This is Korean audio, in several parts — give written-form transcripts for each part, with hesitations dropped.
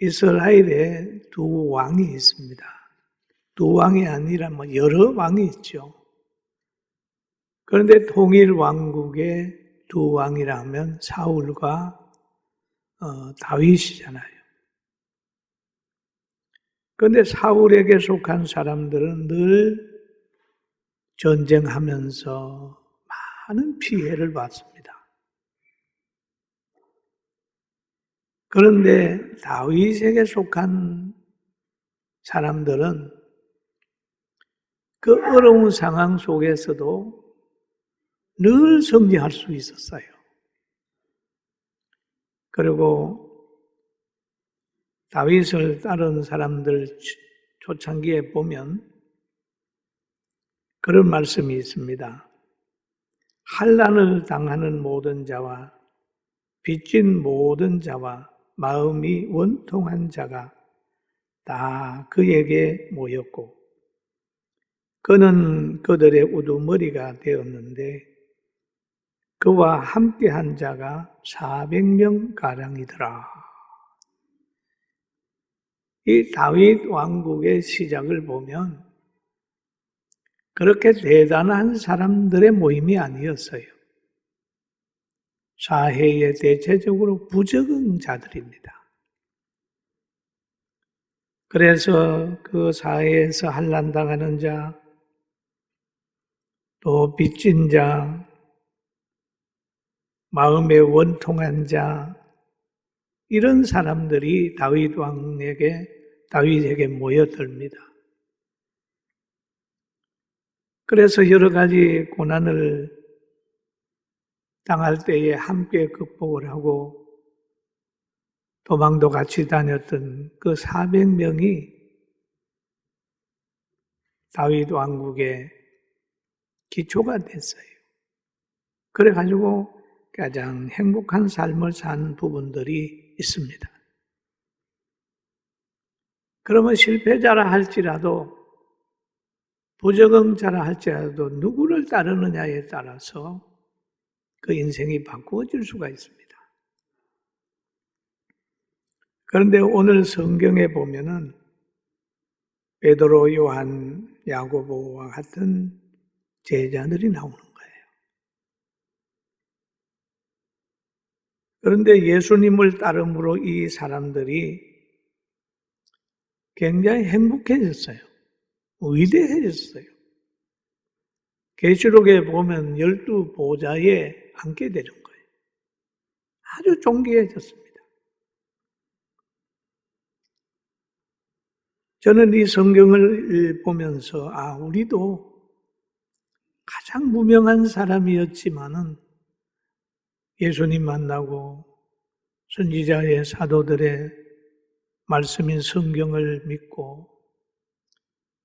이스라엘에 두 왕이 있습니다. 두 왕이 아니라 여러 왕이 있죠. 그런데 통일 왕국의 두 왕이라면 사울과 다윗이잖아요. 그런데 사울에게 속한 사람들은 늘 전쟁하면서 많은 피해를 받습니다. 그런데 다윗에게 속한 사람들은 그 어려운 상황 속에서도 늘 승리할 수 있었어요. 그리고 다윗을 따르는 사람들 초창기에 보면 그런 말씀이 있습니다. 환난을 당하는 모든 자와 빚진 모든 자와 마음이 원통한 자가 다 그에게 모였고 그는 그들의 우두머리가 되었는데 그와 함께한 자가 400명 가량이더라. 이 다윗 왕국의 시작을 보면 그렇게 대단한 사람들의 모임이 아니었어요. 사회의 대체적으로 부적응자들입니다. 그래서 그 사회에서 환난당하는 자, 또 빚진 자, 마음에 원통한 자, 이런 사람들이 다윗에게 모여듭니다. 그래서 여러 가지 고난을 당할 때에 함께 극복을 하고 도망도 같이 다녔던 그 400명이 다윗 왕국의 기초가 됐어요. 그래가지고 가장 행복한 삶을 산 부분들이 있습니다. 그러면 실패자라 할지라도 부적응자라 할지라도 누구를 따르느냐에 따라서 그 인생이 바꾸어질 수가 있습니다. 그런데 오늘 성경에 보면은 베드로, 요한, 야고보와 같은 제자들이 나오는 거예요. 그런데 예수님을 따름으로 이 사람들이 굉장히 행복해졌어요. 위대해졌어요. 계시록에 보면 12보좌에 앉게 되는 거예요. 아주 존귀해졌습니다. 저는 이 성경을 보면서 우리도 가장 무명한 사람이었지만은 예수님 만나고 선지자의 사도들의 말씀인 성경을 믿고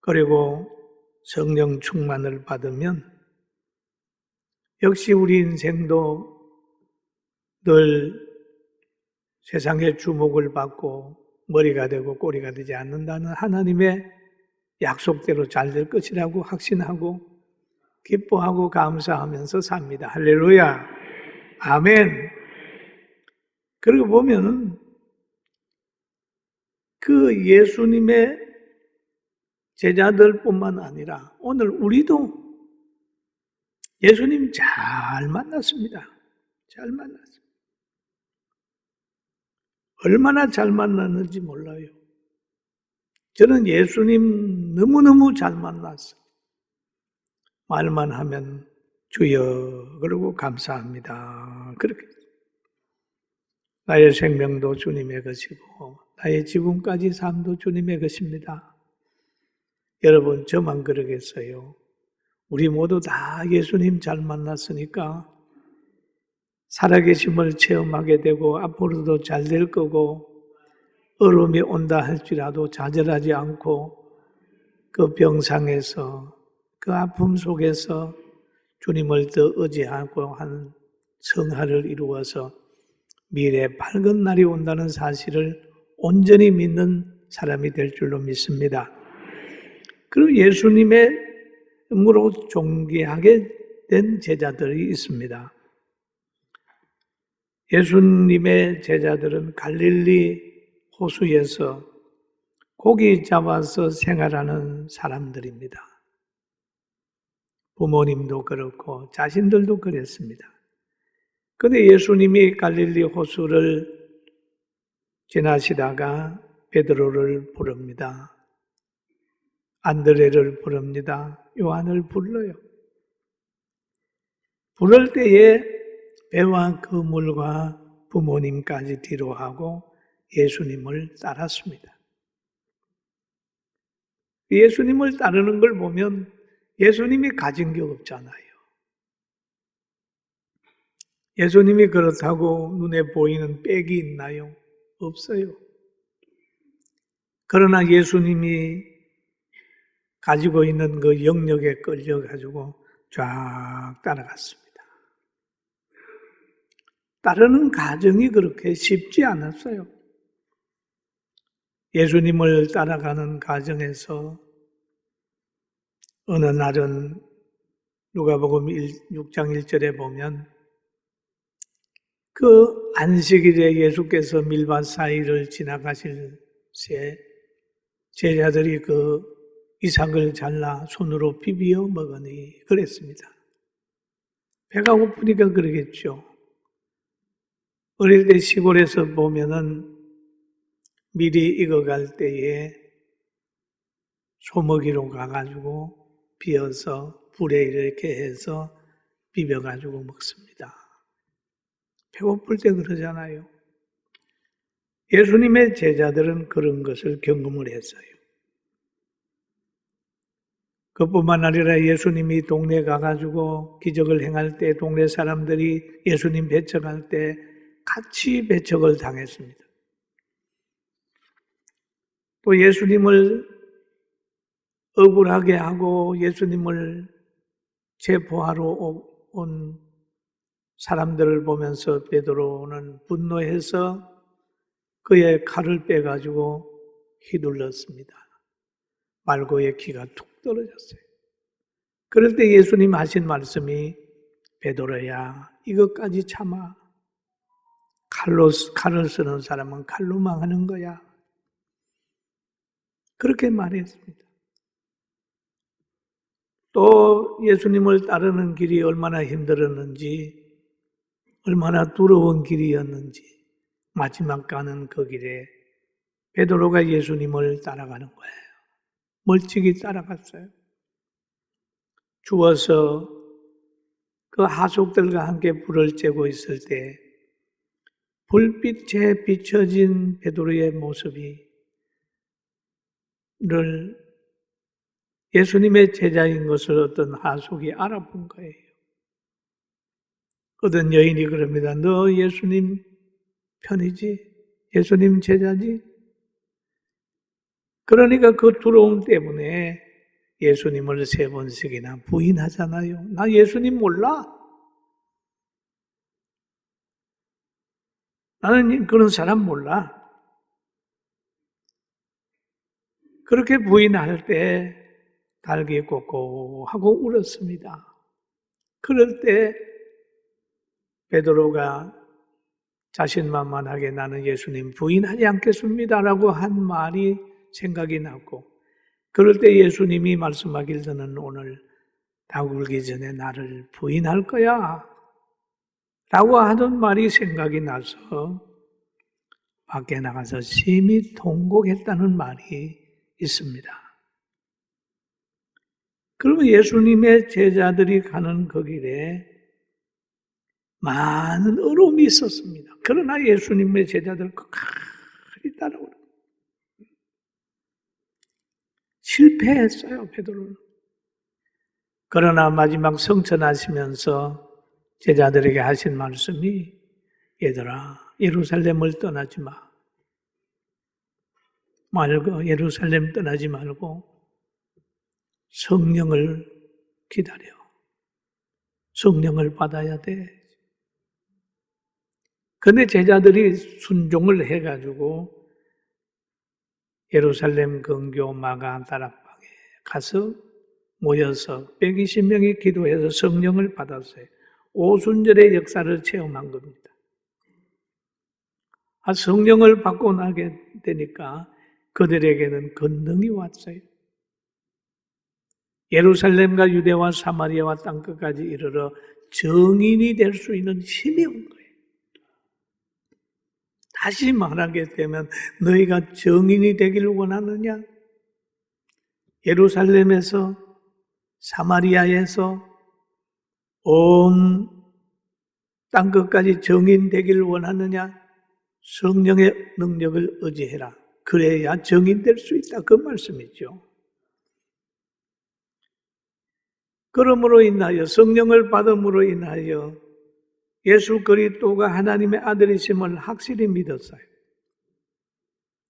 그리고 성령 충만을 받으면 역시 우리 인생도 늘 세상의 주목을 받고 머리가 되고 꼬리가 되지 않는다는 하나님의 약속대로 잘 될 것이라고 확신하고 기뻐하고 감사하면서 삽니다. 할렐루야. 아멘. 그리고 보면은 그 예수님의 제자들뿐만 아니라 오늘 우리도 예수님 잘 만났습니다. 잘 만났습니다. 얼마나 잘 만났는지 몰라요. 저는 예수님 너무너무 잘 만났어요. 말만 하면 주여 그러고 감사합니다. 그렇게 나의 생명도 주님의 것이고 나의 지금까지 삶도 주님의 것입니다. 여러분 저만 그러겠어요? 우리 모두 다 예수님 잘 만났으니까 살아계심을 체험하게 되고 앞으로도 잘 될 거고 어려움이 온다 할지라도 좌절하지 않고 그 병상에서 그 아픔 속에서 주님을 더 의지하고 하는 성화를 이루어서 미래에 밝은 날이 온다는 사실을 온전히 믿는 사람이 될 줄로 믿습니다. 그리고 예수님으로 존귀하게 된 제자들이 있습니다. 예수님의 제자들은 갈릴리 호수에서 고기 잡아서 생활하는 사람들입니다. 부모님도 그렇고 자신들도 그랬습니다. 그런데 예수님이 갈릴리 호수를 지나시다가 베드로를 부릅니다. 안드레를 부릅니다. 요한을 불러요. 부를 때에 배와 그물과 부모님까지 뒤로 하고 예수님을 따랐습니다. 예수님을 따르는 걸 보면 예수님이 가진 게 없잖아요. 예수님이 그렇다고 눈에 보이는 빽이 있나요? 없어요. 그러나 예수님이 가지고 있는 그 영역에 끌려가지고 쫙 따라갔습니다. 따르는 과정이 그렇게 쉽지 않았어요. 예수님을 따라가는 과정에서 어느 날은 누가복음 6장 1절에 보면 그 안식일에 예수께서 밀밭 사이를 지나가실 새 제자들이 그 이삭을 잘라 손으로 비비어 먹으니 그랬습니다. 배가 고프니까 그러겠죠. 어릴 때 시골에서 보면은 밀이 익어갈 때에 소먹이로 가가지고 비어서 불에 이렇게 해서 비벼가지고 먹습니다. 배고플 때 그러잖아요. 예수님의 제자들은 그런 것을 경험을 했어요. 그뿐만 아니라 예수님이 동네에 가가지고 기적을 행할 때 동네 사람들이 예수님 배척할 때 같이 배척을 당했습니다. 또 예수님을 억울하게 하고 예수님을 체포하러 온 사람들을 보면서 베드로는 분노해서 그의 칼을 빼가지고 휘둘렀습니다. 말고의 기가 툭 떨어졌어요. 그럴 때 예수님 하신 말씀이 베드로야 이것까지 참아. 칼을 쓰는 사람은 칼로 망하는 거야. 그렇게 말했습니다. 또 예수님을 따르는 길이 얼마나 힘들었는지 얼마나 두려운 길이었는지 마지막 가는 그 길에 베드로가 예수님을 따라가는 거예요. 멀찍이 따라갔어요. 추워서 그 하숙들과 함께 불을 쬐고 있을 때 불빛에 비춰진 베드로의 모습이 늘 예수님의 제자인 것을 어떤 하숙이 알아본 거예요. 어떤 여인이 그럽니다. 너 예수님 편이지? 예수님 제자지? 그러니까 그 두려움 때문에 예수님을 3번씩이나 부인하잖아요. 나 예수님 몰라. 나는 그런 사람 몰라. 그렇게 부인할 때 달기 꼬꼬하고 울었습니다. 그럴 때 베드로가 자신만만하게 나는 예수님 부인하지 않겠습니다라고 한 말이 생각이 났고 그럴 때 예수님이 말씀하길 너는 오늘 닭 울기 전에 나를 부인할 거야 라고 하는 말이 생각이 나서 밖에 나가서 심히 통곡했다는 말이 있습니다. 그러면 예수님의 제자들이 가는 그 길에 많은 어려움이 있었습니다. 그러나 예수님의 제자들 끝까지 따라오는 실패했어요, 베드로는. 그러나 마지막 성천하시면서 제자들에게 하신 말씀이 얘들아, 예루살렘을 떠나지 말고 예루살렘 떠나지 말고 성령을 기다려. 성령을 받아야 돼. 그런데 제자들이 순종을 해가지고 예루살렘 근교 마가 다락방에 가서 모여서 120명이 기도해서 성령을 받았어요. 오순절의 역사를 체험한 겁니다. 성령을 받고 나게 되니까 그들에게는 권능이 왔어요. 예루살렘과 유대와 사마리아와 땅끝까지 이르러 정인이 될 수 있는 힘이 온 거예요. 다시 말하게 되면 너희가 정인이 되기를 원하느냐? 예루살렘에서 사마리아에서 온 땅끝까지 정인 되기를 원하느냐? 성령의 능력을 의지해라. 그래야 정인 될 수 있다. 그 말씀이죠. 그러므로 인하여 성령을 받음으로 인하여 예수 그리스도가 하나님의 아들이심을 확실히 믿었어요.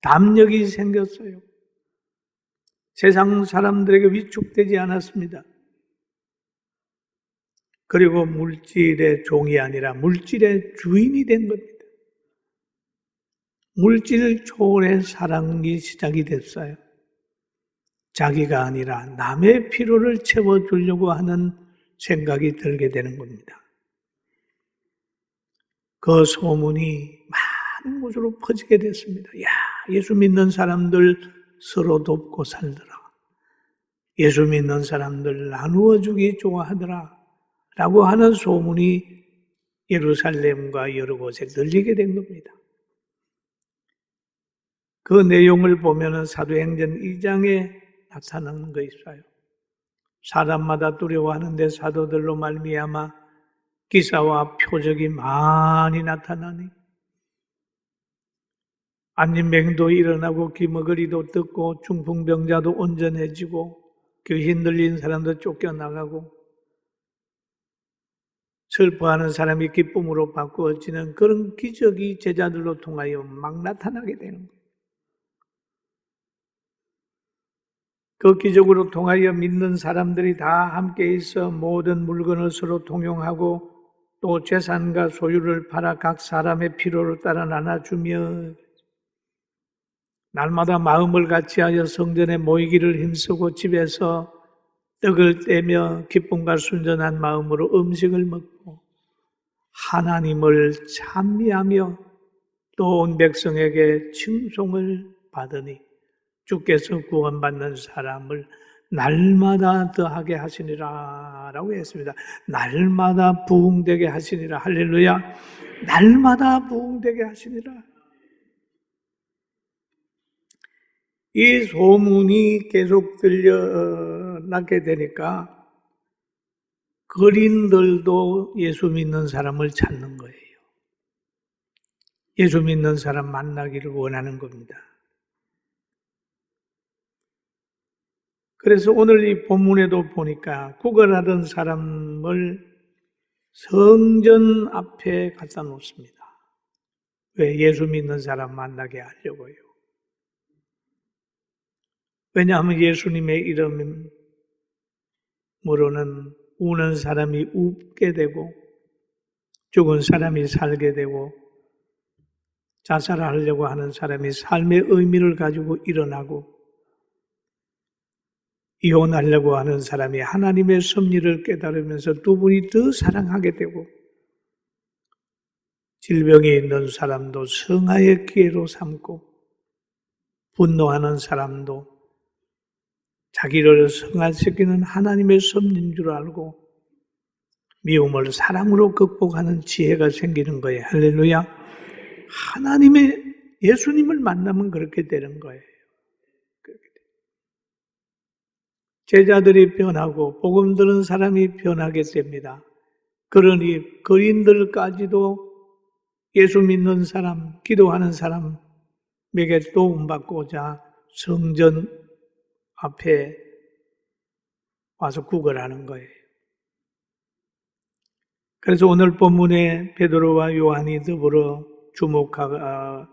담력이 생겼어요. 세상 사람들에게 위축되지 않았습니다. 그리고 물질의 종이 아니라 물질의 주인이 된 겁니다. 물질 초월의 사랑이 시작이 됐어요. 자기가 아니라 남의 필요를 채워주려고 하는 생각이 들게 되는 겁니다. 그 소문이 많은 곳으로 퍼지게 됐습니다. 야, 예수 믿는 사람들 서로 돕고 살더라. 예수 믿는 사람들 나누어 주기 좋아하더라. 라고 하는 소문이 예루살렘과 여러 곳에 들리게 된 겁니다. 그 내용을 보면은 사도행전 2장에 나타나는 거 있어요. 사람마다 두려워하는데 사도들로 말미암아 기사와 표적이 많이 나타나니 안진뱅도 일어나고 기머거리도 뜯고 중풍병자도 온전해지고 귀신 들린 사람도 쫓겨나가고 슬퍼하는 사람이 기쁨으로 바꾸어지는 그런 기적이 제자들로 통하여 막 나타나게 되는 거예요. 그 기적으로 통하여 믿는 사람들이 다 함께 있어 모든 물건을 서로 통용하고 또 재산과 소유를 팔아 각 사람의 필요를 따라 나눠주며 날마다 마음을 같이하여 성전에 모이기를 힘쓰고 집에서 떡을 떼며 기쁨과 순전한 마음으로 음식을 먹고 하나님을 찬미하며 또 온 백성에게 칭송을 받으니 주께서 구원받는 사람을 날마다 더하게 하시니라 라고 했습니다. 날마다 부흥되게 하시니라. 할렐루야. 날마다 부흥되게 하시니라. 이 소문이 계속 들려나게 되니까 거린들도 예수 믿는 사람을 찾는 거예요. 예수 믿는 사람 만나기를 원하는 겁니다. 그래서 오늘 이 본문에도 보니까 구걸하던 사람을 성전 앞에 갖다 놓습니다. 왜? 예수 믿는 사람 만나게 하려고요. 왜냐하면 예수님의 이름으로는 우는 사람이 웃게 되고 죽은 사람이 살게 되고 자살하려고 하는 사람이 삶의 의미를 가지고 일어나고 이혼하려고 하는 사람이 하나님의 섭리를 깨달으면서 두 분이 더 사랑하게 되고 질병이 있는 사람도 성화의 기회로 삼고 분노하는 사람도 자기를 성화시키는 하나님의 섭리인 줄 알고 미움을 사랑으로 극복하는 지혜가 생기는 거예요. 할렐루야. 하나님의 예수님을 만나면 그렇게 되는 거예요. 제자들이 변하고 복음 들은 사람이 변하게 됩니다. 그러니 거린들까지도 예수 믿는 사람, 기도하는 사람에게 도움받고자 성전 앞에 와서 구걸하는 거예요. 그래서 오늘 본문에 베드로와 요한이 더불어 주목하고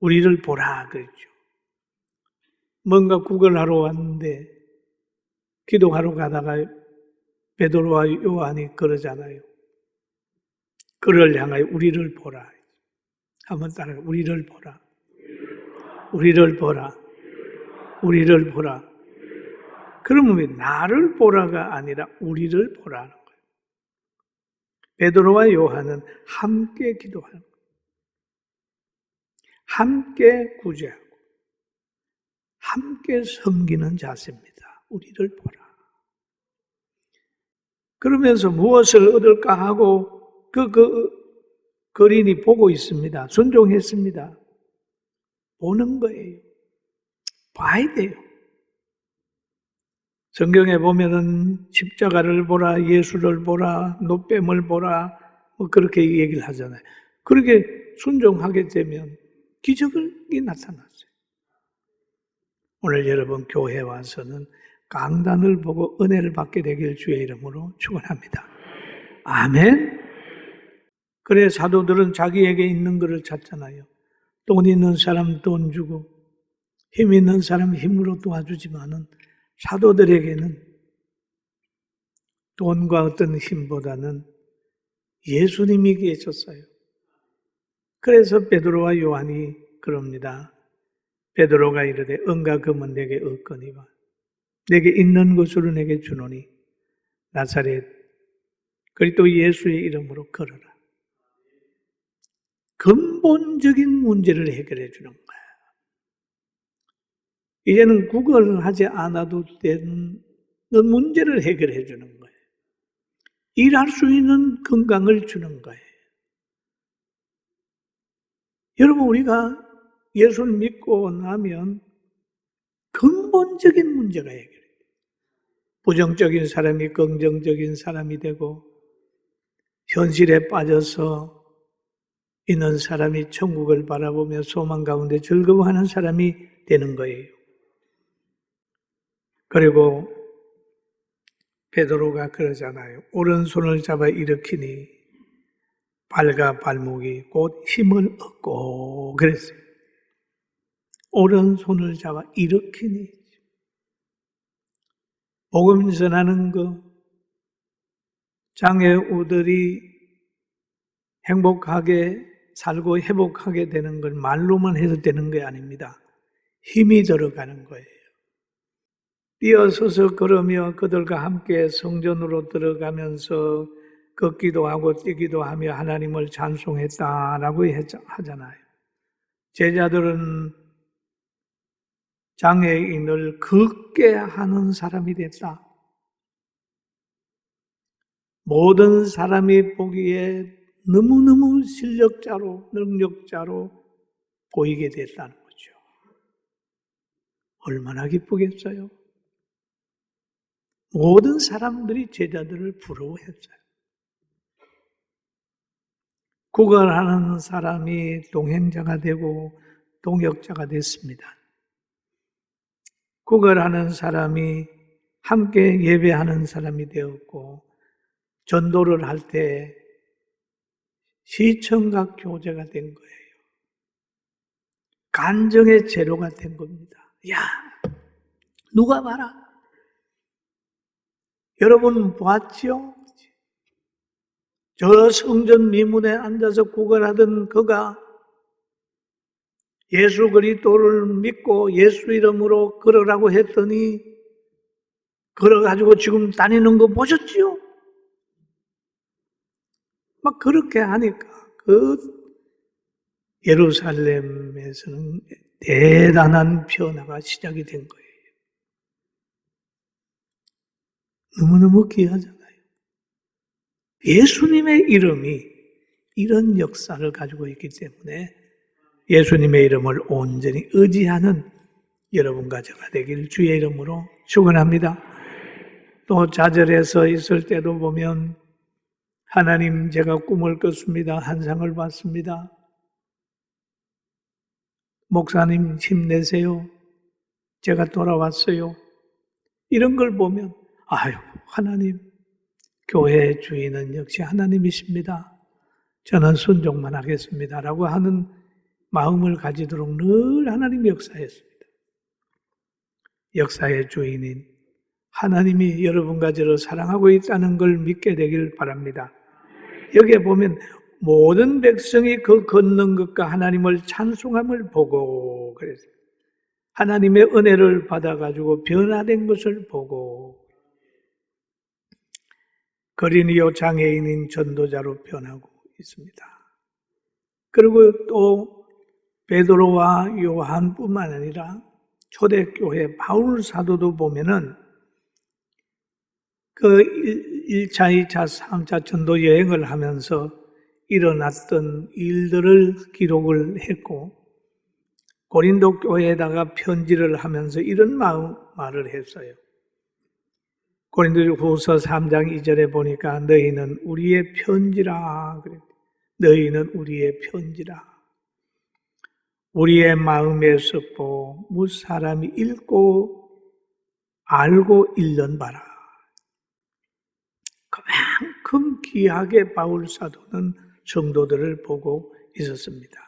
우리를 보라 그랬죠. 뭔가 구걸하러 왔는데 기도하러 가다가 베드로와 요한이 그러잖아요. 그를 향하여 우리를 보라. 한번 따라가. 우리를 보라. 우리를 보라. 우리를 보라. 그러면 왜 나를 보라가 아니라 우리를 보라는 거예요. 베드로와 요한은 함께 기도하는 거예요. 함께 구제하고 함께 섬기는 자세입니다. 우리를 보라. 그러면서 무엇을 얻을까 하고 그 거린이 보고 있습니다. 순종했습니다. 보는 거예요. 봐야 돼요. 성경에 보면은 십자가를 보라, 예수를 보라, 노뱀을 보라, 뭐 그렇게 얘기를 하잖아요. 그렇게 순종하게 되면 기적이 나타났어요. 오늘 여러분 교회에 와서는 강단을 보고 은혜를 받게 되길 주의 이름으로 축원합니다. 아멘. 그래 사도들은 자기에게 있는 것을 찾잖아요. 돈 있는 사람 돈 주고 힘 있는 사람 힘으로 도와주지만은 사도들에게는 돈과 어떤 힘보다는 예수님이 계셨어요. 그래서 베드로와 요한이 그럽니다. 베드로가 이르되 은과 금은 내게 없거니와 내게 있는 것으로 내게 주노니 나사렛 그리스도 예수의 이름으로 걸어라. 근본적인 문제를 해결해 주는 거예요. 이제는 구걸하지 않아도 되는 문제를 해결해 주는 거예요. 일할 수 있는 건강을 주는 거예요. 여러분 우리가 예수를 믿고 나면 근본적인 문제가 해결해요. 부정적인 사람이 긍정적인 사람이 되고 현실에 빠져서 있는 사람이 천국을 바라보며 소망 가운데 즐거워하는 사람이 되는 거예요. 그리고 베드로가 그러잖아요. 오른손을 잡아 일으키니 발과 발목이 곧 힘을 얻고 그랬어요. 오른손을 잡아 일으키니 복음 전하는 거 장애우들이 행복하게 살고 회복하게 되는 건 말로만 해도 되는 게 아닙니다. 힘이 들어가는 거예요. 뛰어서서 걸으며 그들과 함께 성전으로 들어가면서 걷기도 하고 뛰기도 하며 하나님을 찬송했다라고 하잖아요. 제자들은 장애인을 걷게 하는 사람이 됐다. 모든 사람이 보기에 너무너무 실력자로, 능력자로 보이게 됐다는 거죠. 얼마나 기쁘겠어요? 모든 사람들이 제자들을 부러워했어요. 구걸하는 사람이 동행자가 되고 동역자가 됐습니다. 구걸하는 사람이 함께 예배하는 사람이 되었고 전도를 할 때 시청각 교제가 된 거예요. 간정의 재료가 된 겁니다. 야, 누가 봐라. 여러분 봤죠? 저 성전 미문에 앉아서 구걸하던 그가 예수 그리스도를 믿고 예수 이름으로 걸으라고 했더니 걸어가지고 지금 다니는 거 보셨지요? 막 그렇게 하니까 그 예루살렘에서는 대단한 변화가 시작이 된 거예요. 너무너무 귀하잖아요. 예수님의 이름이 이런 역사를 가지고 있기 때문에 예수님의 이름을 온전히 의지하는 여러분과 제가 되길 주의 이름으로 축원합니다. 또 좌절해서 있을 때도 보면 하나님 제가 꿈을 꿨습니다. 환상을 봤습니다. 목사님 힘내세요. 제가 돌아왔어요. 이런 걸 보면 아유 하나님 교회의 주인은 역시 하나님이십니다. 저는 순종만 하겠습니다. 라고 하는 마음을 가지도록 늘 하나님이 역사했습니다. 역사의 주인인 하나님이 여러분과 저를 사랑하고 있다는 걸 믿게 되길 바랍니다. 여기에 보면 모든 백성이 그 걷는 것과 하나님을 찬송함을 보고 그랬어요. 하나님의 은혜를 받아가지고 변화된 것을 보고 거린이요 장애인인 전도자로 변하고 있습니다. 그리고 또 베드로와 요한뿐만 아니라 초대교회 바울 사도도 보면은 그 1차, 2차, 3차 전도 여행을 하면서 일어났던 일들을 기록을 했고 고린도 교회에다가 편지를 하면서 이런 말을 했어요. 고린도후서 3장 2절에 보니까 너희는 우리의 편지라 그랬대. 너희는 우리의 편지라. 우리의 마음에 썩고 무슨 사람이 읽고 알고 읽는 바라. 그만큼 귀하게 바울 사도는 성도들을 보고 있었습니다.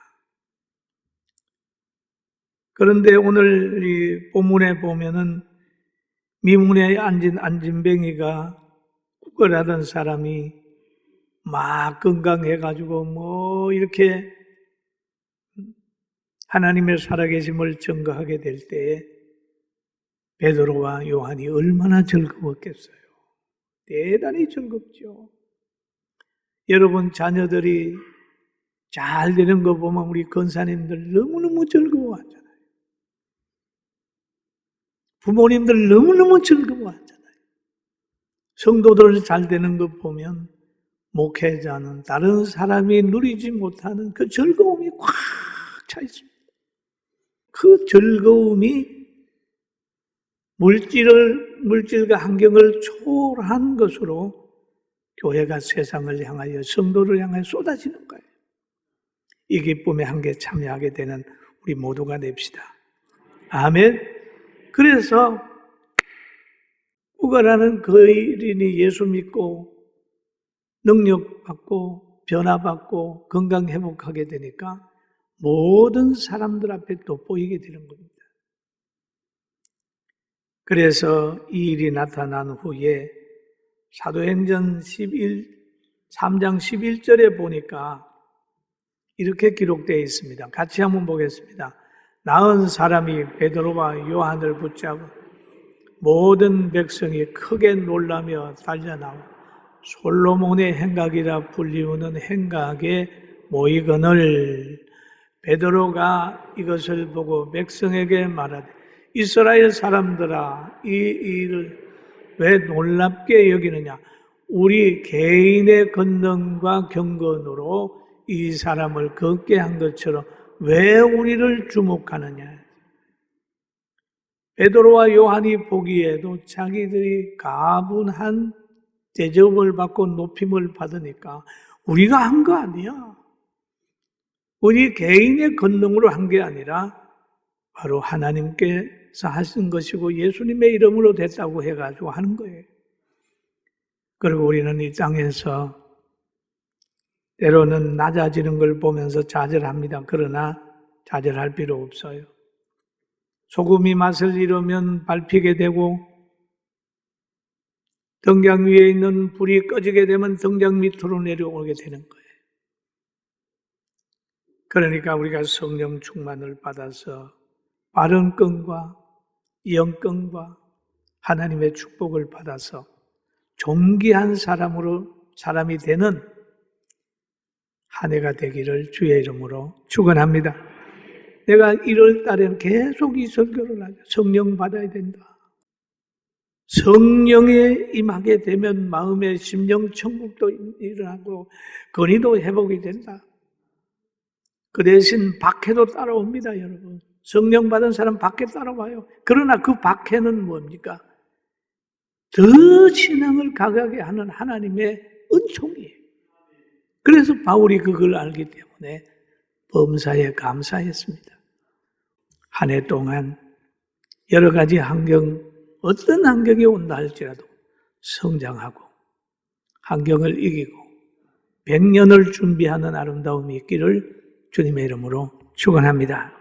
그런데 오늘 이 본문에 보면은 미문에 앉은 안진뱅이가 구걸하던 사람이 막 건강해가지고 뭐 이렇게 하나님의 살아계심을 증거하게 될 때에 베드로와 요한이 얼마나 즐거웠겠어요. 대단히 즐겁죠. 여러분 자녀들이 잘 되는 거 보면 우리 권사님들 너무너무 즐거워하잖아요. 부모님들 너무너무 즐거워하잖아요. 성도들 잘 되는 거 보면 목회자는 다른 사람이 누리지 못하는 그 즐거움이 꽉 차 있습니다. 그 즐거움이 물질과 환경을 초월한 것으로 교회가 세상을 향하여 성도를 향하여 쏟아지는 거예요. 이 기쁨에 함께 참여하게 되는 우리 모두가 됩시다. 아멘. 그래서 구걸하는 거인이 예수 믿고 능력받고 변화받고 건강 회복하게 되니까 모든 사람들 앞에 돋보이게 되는 겁니다. 그래서 이 일이 나타난 후에 사도행전 3장 11절에 보니까 이렇게 기록되어 있습니다. 같이 한번 보겠습니다. 나은 사람이 베드로와 요한을 붙잡아 모든 백성이 크게 놀라며 달려나와 솔로몬의 행각이라 불리우는 행각에 모이거늘 베드로가 이것을 보고 백성에게 말하되 이스라엘 사람들아 이 일을 왜 놀랍게 여기느냐 우리 개인의 권능과 경건으로 이 사람을 걷게 한 것처럼 왜 우리를 주목하느냐. 베드로와 요한이 보기에도 자기들이 가분한 대접을 받고 높임을 받으니까 우리가 한 거 아니야. 우리 개인의 권능으로 한 게 아니라 바로 하나님께서 하신 것이고 예수님의 이름으로 됐다고 해가지고 하는 거예요. 그리고 우리는 이 땅에서 때로는 낮아지는 걸 보면서 좌절합니다. 그러나 좌절할 필요 없어요. 소금이 맛을 잃으면 밟히게 되고 등장 위에 있는 불이 꺼지게 되면 등장 밑으로 내려오게 되는 거예요. 그러니까 우리가 성령 충만을 받아서 바른 끈과 영끈과 하나님의 축복을 받아서 존귀한 사람이 되는 한 해가 되기를 주의 이름으로 축원합니다. 내가 1월 달에는 계속 이 설교를 하죠. 성령 받아야 된다. 성령에 임하게 되면 마음의 심령 천국도 일어나고 건의도 회복이 된다. 그 대신 박해도 따라옵니다, 여러분. 성령 받은 사람 박해 따라와요. 그러나 그 박해는 뭡니까? 더 신앙을 강하게 하는 하나님의 은총이에요. 그래서 바울이 그걸 알기 때문에 범사에 감사했습니다. 한 해 동안 여러 가지 어떤 환경이 온다 할지라도 성장하고 환경을 이기고 100년을 준비하는 아름다움이 있기를 주님의 이름으로 축원합니다.